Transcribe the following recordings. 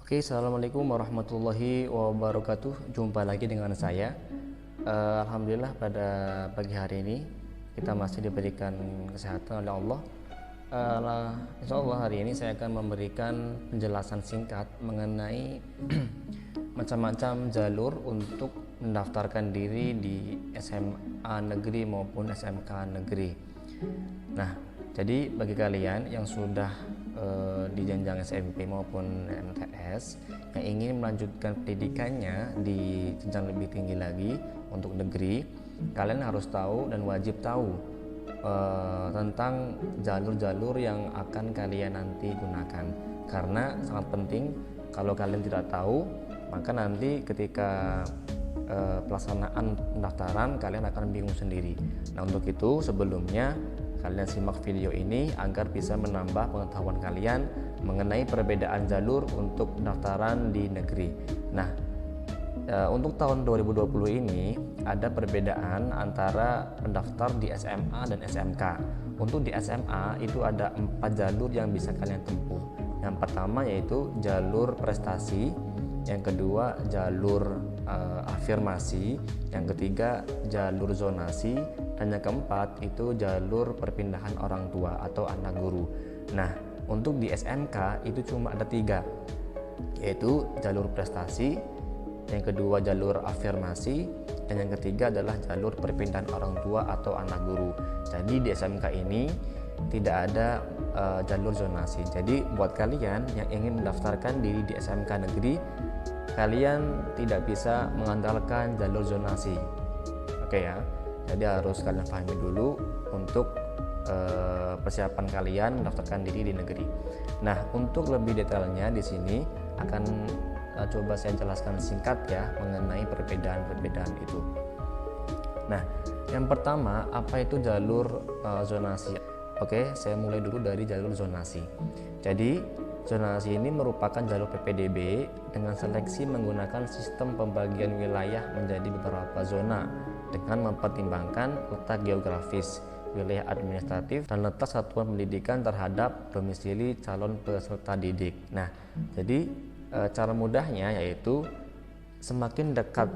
Oke, assalamualaikum warahmatullahi wabarakatuh. Jumpa lagi dengan saya. Alhamdulillah pada pagi hari ini kita masih diberikan kesehatan oleh Allah. Insya Allah hari ini saya akan memberikan penjelasan singkat mengenai macam-macam jalur untuk mendaftarkan diri di SMA negeri maupun SMK negeri. Nah, jadi bagi kalian yang sudah di jenjang SMP maupun MTS yang ingin melanjutkan pendidikannya di jenjang lebih tinggi lagi untuk negeri, kalian harus tahu dan wajib tahu tentang jalur-jalur yang akan kalian nanti gunakan, karena sangat penting. Kalau kalian tidak tahu, maka nanti ketika pelaksanaan pendaftaran kalian akan bingung sendiri. Nah, untuk itu sebelumnya kalian simak video ini agar bisa menambah pengetahuan kalian mengenai perbedaan jalur untuk pendaftaran di negeri. Nah, untuk tahun 2020 ini ada perbedaan antara pendaftar di SMA dan SMK. Untuk di SMA itu ada 4 jalur yang bisa kalian tempuh. Yang pertama yaitu jalur prestasi, yang kedua jalur afirmasi, yang ketiga jalur zonasi, dan yang keempat itu jalur perpindahan orang tua atau anak guru. Nah, untuk di SMK itu cuma ada 3, yaitu jalur prestasi, yang kedua jalur afirmasi, dan yang ketiga adalah jalur perpindahan orang tua atau anak guru. Jadi di SMK ini tidak ada jalur zonasi. Jadi buat kalian yang ingin mendaftarkan diri di SMK negeri, kalian tidak bisa mengandalkan jalur zonasi. Oke ya. Jadi harus kalian pahami dulu untuk persiapan kalian mendaftarkan diri di negeri. Nah, untuk lebih detailnya di sini akan coba saya jelaskan singkat ya mengenai perbedaan-perbedaan itu. Nah, yang pertama, apa itu jalur zonasi? Oke, saya mulai dulu dari jalur zonasi. Jadi, zonasi ini merupakan jalur PPDB dengan seleksi menggunakan sistem pembagian wilayah menjadi beberapa zona dengan mempertimbangkan letak geografis, wilayah administratif, dan letak satuan pendidikan terhadap domisili calon peserta didik. Nah, jadi cara mudahnya yaitu semakin dekat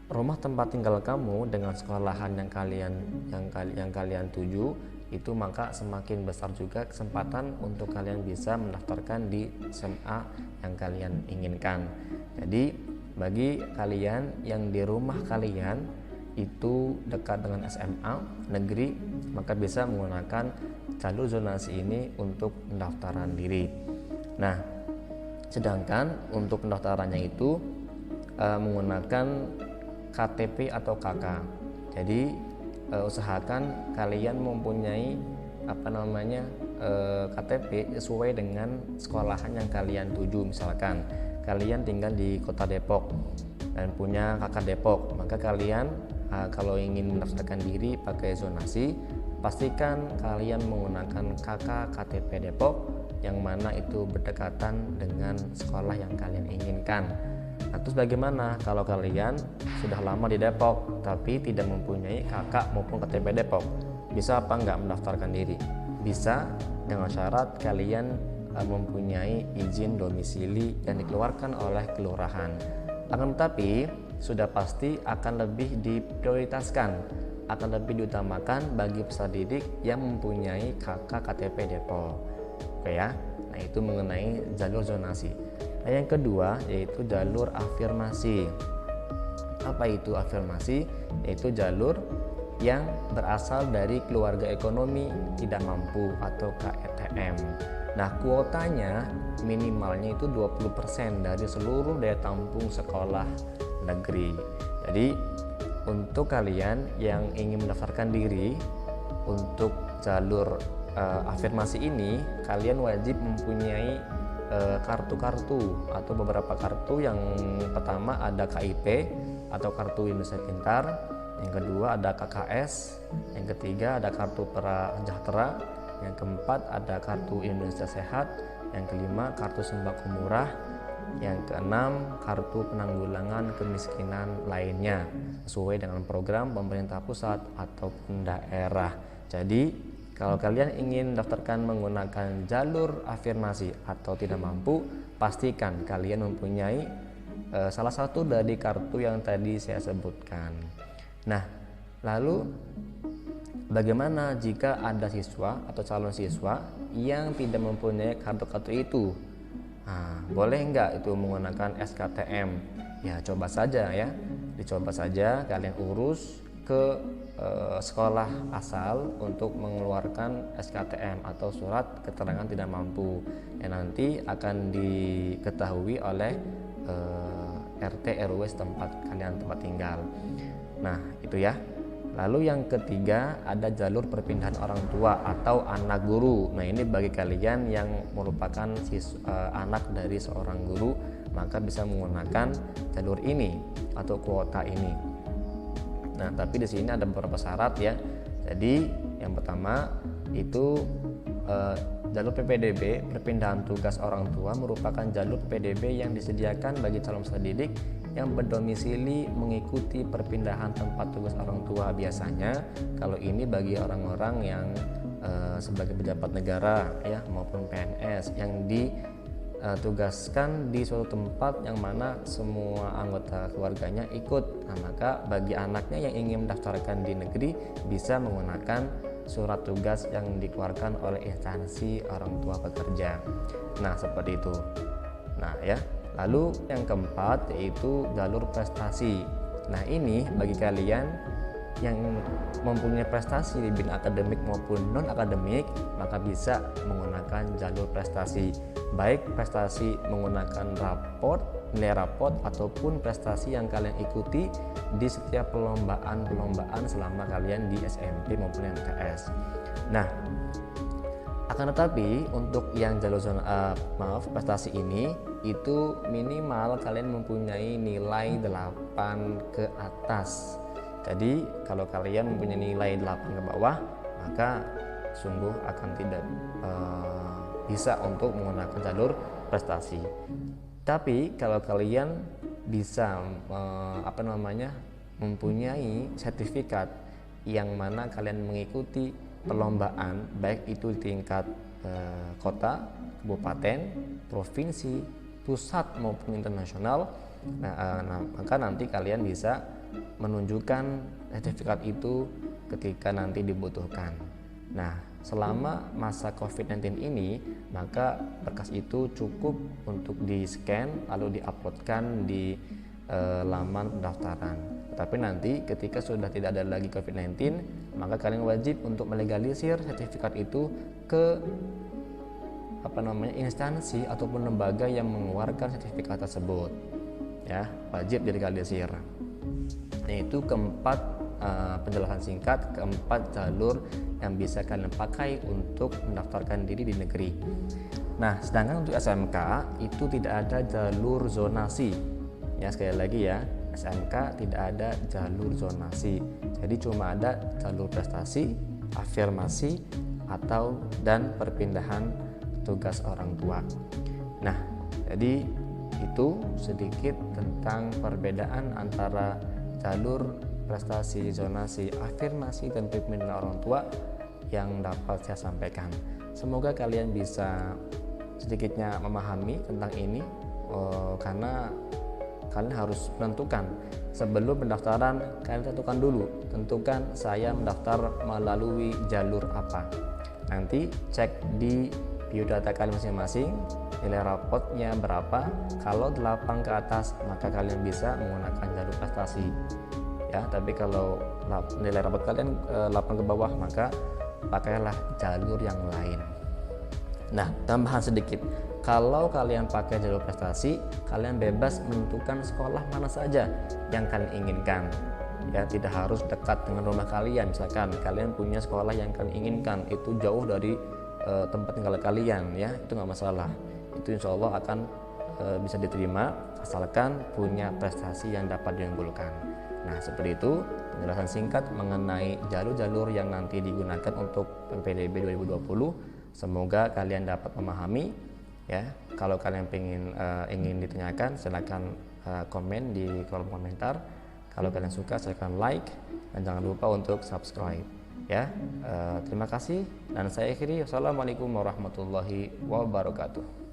rumah tempat tinggal kamu dengan sekolahan yang kalian tuju, itu maka semakin besar juga kesempatan untuk kalian bisa mendaftarkan di SMA yang kalian inginkan. Jadi bagi kalian yang di rumah kalian itu dekat dengan SMA negeri, maka bisa menggunakan jalur zonasi ini untuk pendaftaran diri. Nah, sedangkan untuk pendaftarannya itu menggunakan KTP atau KK. Jadi usahakan kalian mempunyai KTP sesuai dengan sekolahan yang kalian tuju. Misalkan kalian tinggal di Kota Depok dan punya KK Depok, maka kalian kalau ingin mendaftarkan diri pakai zonasi, pastikan kalian menggunakan KK KTP Depok yang mana itu berdekatan dengan sekolah yang kalian inginkan. Nah, terus bagaimana kalau kalian sudah lama di Depok tapi tidak mempunyai KK maupun KTP Depok? Bisa apa enggak mendaftarkan diri? Bisa, dengan syarat kalian mempunyai izin domisili yang dikeluarkan oleh kelurahan. Akan tetapi sudah pasti akan lebih diprioritaskan, akan lebih diutamakan bagi peserta didik yang mempunyai KK KTP Depok. Oke ya. Nah, itu mengenai jalur zonasi. Nah, yang kedua yaitu jalur afirmasi. Apa itu afirmasi? Yaitu jalur yang berasal dari keluarga ekonomi tidak mampu atau KETM. Nah, kuotanya minimalnya itu 20% dari seluruh daya tampung sekolah negeri. Jadi untuk kalian yang ingin mendaftarkan diri untuk jalur afirmasi ini, kalian wajib mempunyai kartu-kartu atau beberapa kartu. Yang pertama ada KIP atau Kartu Indonesia Pintar, yang kedua ada KKS, yang ketiga ada Kartu Prasejahtera, yang keempat ada Kartu Indonesia Sehat, yang kelima Kartu Sembako Murah, yang keenam Kartu Penanggulangan Kemiskinan lainnya sesuai dengan program pemerintah pusat ataupun daerah. Jadi Kalau kalian ingin daftarkan menggunakan jalur afirmasi atau tidak mampu, pastikan kalian mempunyai salah satu dari kartu yang tadi saya sebutkan. Nah, lalu bagaimana jika ada siswa atau calon siswa yang tidak mempunyai kartu-kartu itu? Nah, boleh nggak itu menggunakan SKTM? Ya, coba saja ya, dicoba saja kalian urus ke sekolah asal untuk mengeluarkan SKTM atau surat keterangan tidak mampu yang nanti akan diketahui oleh RT RW setempat kalian tempat tinggal. Nah, itu ya. Lalu yang ketiga ada jalur perpindahan orang tua atau anak guru. Nah, ini bagi kalian yang merupakan anak dari seorang guru, maka bisa menggunakan jalur ini atau kuota ini. Nah, tapi di sini ada beberapa syarat ya. Jadi yang pertama itu jalur PPDB, perpindahan tugas orang tua, merupakan jalur PPDB yang disediakan bagi calon peserta didik yang berdomisili mengikuti perpindahan tempat tugas orang tua. Biasanya kalau ini bagi orang-orang yang sebagai pejabat negara ya maupun PNS yang ditugaskan di suatu tempat yang mana semua anggota keluarganya ikut. Nah, maka bagi anaknya yang ingin mendaftarkan di negeri bisa menggunakan surat tugas yang dikeluarkan oleh instansi orang tua pekerja. Nah, seperti itu. Nah, ya. Lalu yang keempat yaitu jalur prestasi. Nah, ini bagi kalian yang mempunyai prestasi di bidang akademik maupun non akademik, maka bisa menggunakan jalur prestasi, baik prestasi menggunakan nilai raport ataupun prestasi yang kalian ikuti di setiap perlombaan selama kalian di SMP maupun MTS. Nah, akan tetapi untuk yang jalur prestasi ini itu minimal kalian mempunyai nilai 8 ke atas. Jadi kalau kalian mempunyai nilai 8 ke bawah, maka sungguh akan tidak bisa untuk menggunakan jalur prestasi. Tapi kalau kalian bisa mempunyai sertifikat yang mana kalian mengikuti perlombaan baik itu di tingkat kota, kabupaten, provinsi, pusat maupun internasional, maka nanti kalian bisa menunjukkan sertifikat itu ketika nanti dibutuhkan. Nah, selama masa COVID-19 ini, maka berkas itu cukup untuk di-scan lalu di-uploadkan di laman pendaftaran. Tapi nanti ketika sudah tidak ada lagi COVID-19, maka kalian wajib untuk melegalisir sertifikat itu ke instansi ataupun lembaga yang mengeluarkan sertifikat tersebut. Ya, wajib dilegalisir. Nah, itu keempat penjelasan singkat, keempat jalur yang bisa kalian pakai untuk mendaftarkan diri di negeri. Nah, sedangkan untuk SMK itu tidak ada jalur zonasi. Ya, sekali lagi ya, SMK tidak ada jalur zonasi. Jadi cuma ada jalur prestasi, afirmasi dan perpindahan tugas orang tua. Nah, jadi itu sedikit tentang perbedaan antara jalur prestasi, zonasi, afirmasi, dan perpindahan orang tua yang dapat saya sampaikan. Semoga kalian bisa sedikitnya memahami tentang ini, karena kalian harus menentukan sebelum pendaftaran. Kalian tentukan saya mendaftar melalui jalur apa. Nanti cek di biodata kalian masing-masing, nilai rapotnya berapa. Kalau 8 ke atas maka kalian bisa menggunakan jalur prestasi ya, tapi kalau nilai rapot kalian 8 ke bawah maka pakailah jalur yang lain. Nah, tambahan sedikit, kalau kalian pakai jalur prestasi, kalian bebas menentukan sekolah mana saja yang kalian inginkan. Ya, tidak harus dekat dengan rumah kalian. Misalkan kalian punya sekolah yang kalian inginkan itu jauh dari tempat tinggal kalian, ya itu nggak masalah. Itu insya Allah akan bisa diterima asalkan punya prestasi yang dapat diunggulkan. Nah, seperti itu penjelasan singkat mengenai jalur-jalur yang nanti digunakan untuk PPDB 2020. Semoga kalian dapat memahami. Ya, kalau kalian ingin ditanyakan, silakan komen di kolom komentar. Kalau kalian suka, silakan like dan jangan lupa untuk subscribe. Ya, terima kasih dan saya akhiri. Wassalamualaikum warahmatullahi wabarakatuh.